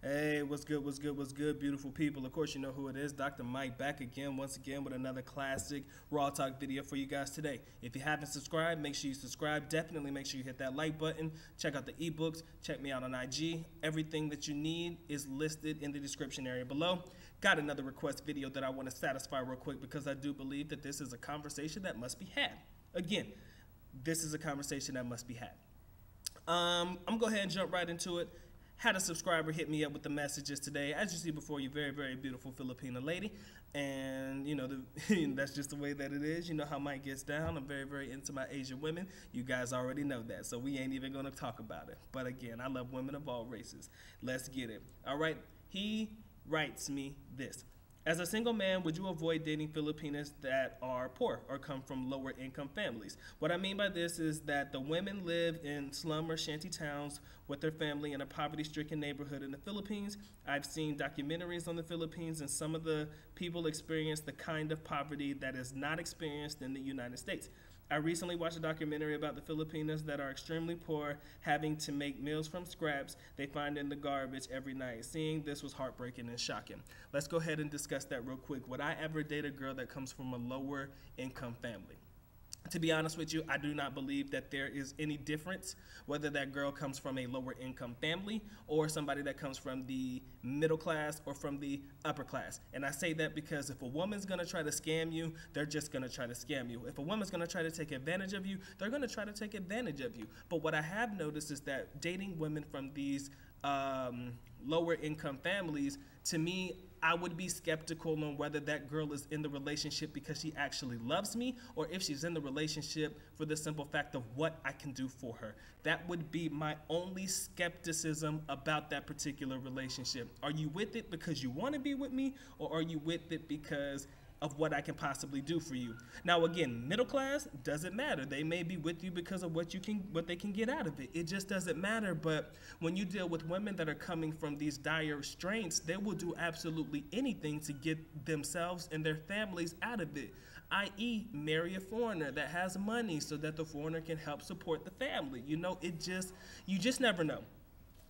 Hey, what's good, what's good, what's good, beautiful people? Of course, you know who it is. Dr. Mike back again, once again, with another classic Raw Talk video for you guys today. If you haven't subscribed, make sure you subscribe. Definitely make sure you hit that like button. Check out the ebooks. Check me out on IG. Everything that you need is listed in the description area below. Got another request video that I want to satisfy real quick because I do believe that this is a conversation that must be had. Again, this is a conversation that must be had. I'm going to go ahead and jump right into it. Had a subscriber hit me up with the messages today. As you see before you, very, very beautiful Filipina lady. And, you know, that's just the way that it is. You know how Mike gets down. I'm very, very into my Asian women. You guys already know that. So we ain't even going to talk about it. But again, I love women of all races. Let's get it. All right. He writes me this. As a single man, would you avoid dating Filipinas that are poor or come from lower income families? What I mean by this is that the women live in slum or shanty towns with their family in a poverty-stricken neighborhood in the Philippines. I've seen documentaries on the Philippines, and some of the people experience the kind of poverty that is not experienced in the United States. I recently watched a documentary about the Filipinos that are extremely poor, having to make meals from scraps they find in the garbage every night. Seeing this was heartbreaking and shocking. Let's go ahead and discuss that real quick. Would I ever date a girl that comes from a lower income family? To be honest with you, I do not believe that there is any difference whether that girl comes from a lower income family or somebody that comes from the middle class or from the upper class. And I say that because if a woman's going to try to scam you, they're just going to try to scam you. If a woman's going to try to take advantage of you, they're going to try to take advantage of you. But what I have noticed is that dating women from these lower income families, to me, I would be skeptical on whether that girl is in the relationship because she actually loves me or if she's in the relationship for the simple fact of what I can do for her. That would be my only skepticism about that particular relationship. Are you with it because you want to be with me, or are you with it because of what I can possibly do for you? Now again, middle class doesn't matter. They may be with you because of what they can get out of it. It just doesn't matter. But when you deal with women that are coming from these dire restraints, they will do absolutely anything to get themselves and their families out of it, i.e. marry a foreigner that has money so that the foreigner can help support the family. You know, you just never know.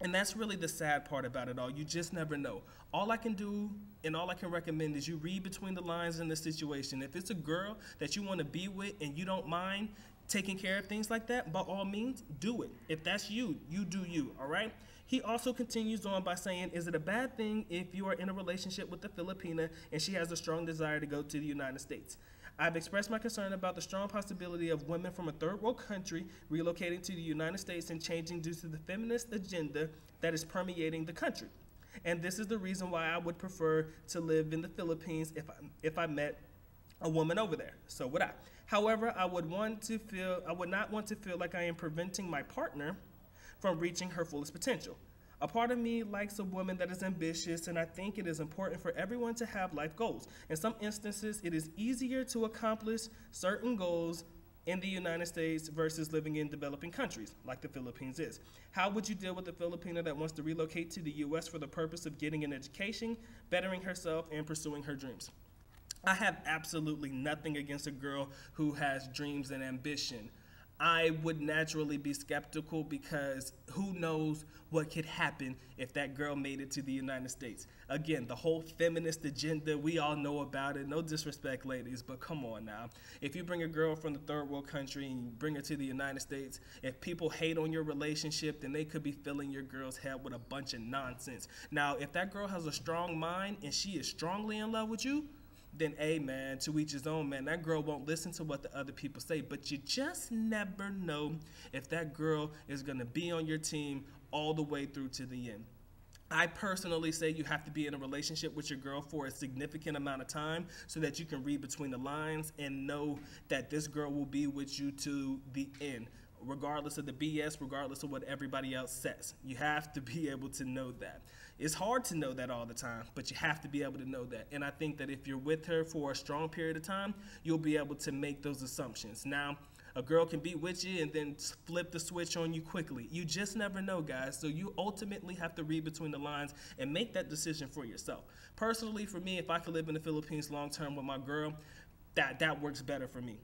And that's really the sad part about it all. You just never know. All I can do and all I can recommend is you read between the lines in the situation. If it's a girl that you want to be with and you don't mind taking care of things like that, by all means, do it. If that's you, you do you, all right? He also continues on by saying, is it a bad thing if you are in a relationship with a Filipina and she has a strong desire to go to the United States? I've expressed my concern about the strong possibility of women from a third world country relocating to the United States and changing due to the feminist agenda that is permeating the country. And this is the reason why I would prefer to live in the Philippines if I met a woman over there. So would I. However, I would not want to feel like I am preventing my partner from reaching her fullest potential. A part of me likes a woman that is ambitious, and I think it is important for everyone to have life goals. In some instances, it is easier to accomplish certain goals in the United States versus living in developing countries, like the Philippines is. How would you deal with a Filipina that wants to relocate to the U.S. for the purpose of getting an education, bettering herself, and pursuing her dreams? I have absolutely nothing against a girl who has dreams and ambition. I would naturally be skeptical because who knows what could happen if that girl made it to the United States. Again, the whole feminist agenda, we all know about it. No disrespect, ladies, but come on now. If you bring a girl from the third world country and you bring her to the United States, if people hate on your relationship, then they could be filling your girl's head with a bunch of nonsense. Now, if that girl has a strong mind and she is strongly in love with you, then hey man, to each his own, man. That girl won't listen to what the other people say, but you just never know if that girl is gonna be on your team all the way through to the end. I personally say you have to be in a relationship with your girl for a significant amount of time so that you can read between the lines and know that this girl will be with you to the end, regardless of the BS, regardless of what everybody else says. You have to be able to know that. It's hard to know that all the time, but you have to be able to know that. And I think that if you're with her for a strong period of time, you'll be able to make those assumptions. Now, a girl can be with you and then flip the switch on you quickly. You just never know, guys. So you ultimately have to read between the lines and make that decision for yourself. Personally, for me, if I could live in the Philippines long term with my girl, that works better for me.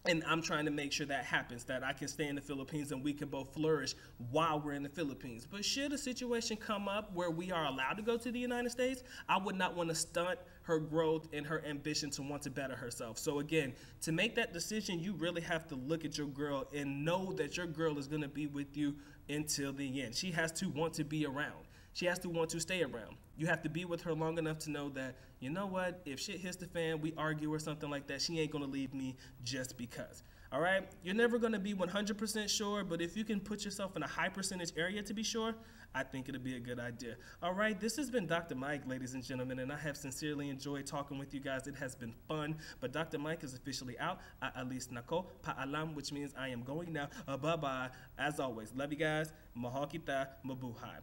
And I'm trying to make sure that happens, that I can stay in the Philippines and we can both flourish while we're in the Philippines. But should a situation come up where we are allowed to go to the United States, I would not want to stunt her growth and her ambition to want to better herself. So again, to make that decision, you really have to look at your girl and know that your girl is going to be with you until the end. She has to want to be around. She has to want to stay around. You have to be with her long enough to know that, you know what, if shit hits the fan, we argue or something like that, she ain't gonna leave me just because. All right? You're never gonna be 100% sure, but if you can put yourself in a high percentage area to be sure, I think it'll be a good idea. All right, this has been Dr. Mike, ladies and gentlemen, and I have sincerely enjoyed talking with you guys. It has been fun, but Dr. Mike is officially out. Aalis nako, paalam, which means I am going now. Bye-bye. As always, love you guys. Mahal kita, mabuhay.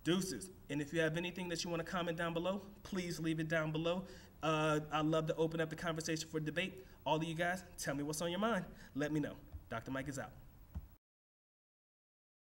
Deuces. And if you have anything that you want to comment down below, please leave it down below. I'd love to open up the conversation for debate. All of you guys, tell me what's on your mind. Let me know. Dr. Mike is out.